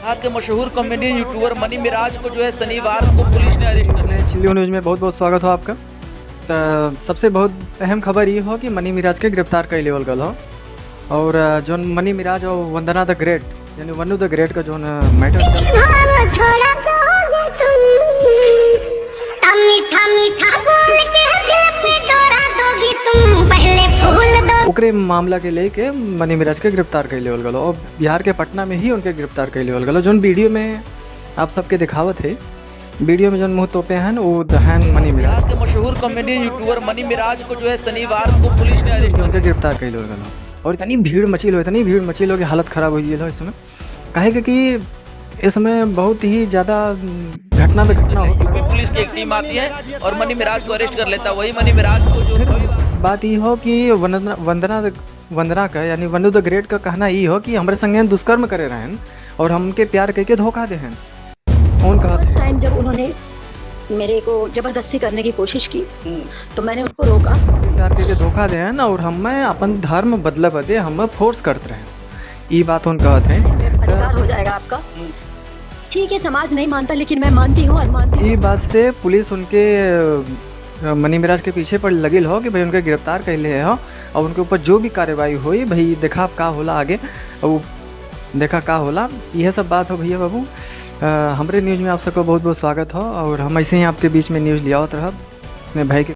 बिहार के मशहूर comedy YouTuber money Miraj को जो है शनिवार को पुलिस ने अरेस्ट कर लिया। चिल्ली न्यूज़ में बहुत बहुत स्वागत हो आपका। तो सबसे बहुत अहम खबर ये हो कि मनी मिराज के गिरफ्तार कर लेवल गल हो। और जो मनी मिराज और वंदना द ग्रेट यानी वनु द ग्रेट का जो मैटर ओकरे मामला के लेके मनी मिराज के गिरफ्तार कर लेवल गलो और बिहार के पटना में ही उनके गिरफ्तार कर लेवल गलो। जो वीडियो में आप सबके दिखावत है, वीडियो में जो मुँह तोपे हैं वो दहन मनी मिराज बिहार के मशहूर कॉमेडी यूट्यूबर मनी मिराज को जो है शनिवार को पुलिस ने अरेस्ट उनके गिरफ्तार कर लेवल गलो। और इतनी भीड़ मची लो कि हालत ख़राब हो गई इसमें। काहे कि इस समय बहुत ही ज़्यादा घटना पे घटना हो। पुलिस की एक टीम आती है और मनी मिराज को अरेस्ट कर लेता है। वही मनी मिराज को जो बात ये हो कि वंदना का यानी वनु द ग्रेट का कहना ये हो कि हमारे संगे दुष्कर्म करे रहन और हमके प्यार करके धोखा दे हैं। कौन कहा फर्स्ट टाइम जब उन्होंने मेरे को जबरदस्ती करने की कोशिश की तो मैंने उनको रोका। प्यार करके धोखा दे हैं और हमें अपन धर्म बदले बदे हम फोर्स करते रहे। ये बात उन कहते हैं। अधिकार हो जाएगा आपका। ठीक है, समाज नहीं मानता लेकिन मैं मानती हूँ और मानती हूँ। ये बात से पुलिस उनके मनी मिराज के पीछे पर लगिल हो कि भाई उनके गिरफ्तार कर ले हो और उनके ऊपर जो भी कार्रवाई हुई भाई देखा का होला आगे और देखा का होला। यह सब बात हो भैया बाबू। हमारे न्यूज़ में आप सबका बहुत बहुत स्वागत हो और हम ऐसे ही आपके बीच में न्यूज़ लिया होता रहा अपने भाई के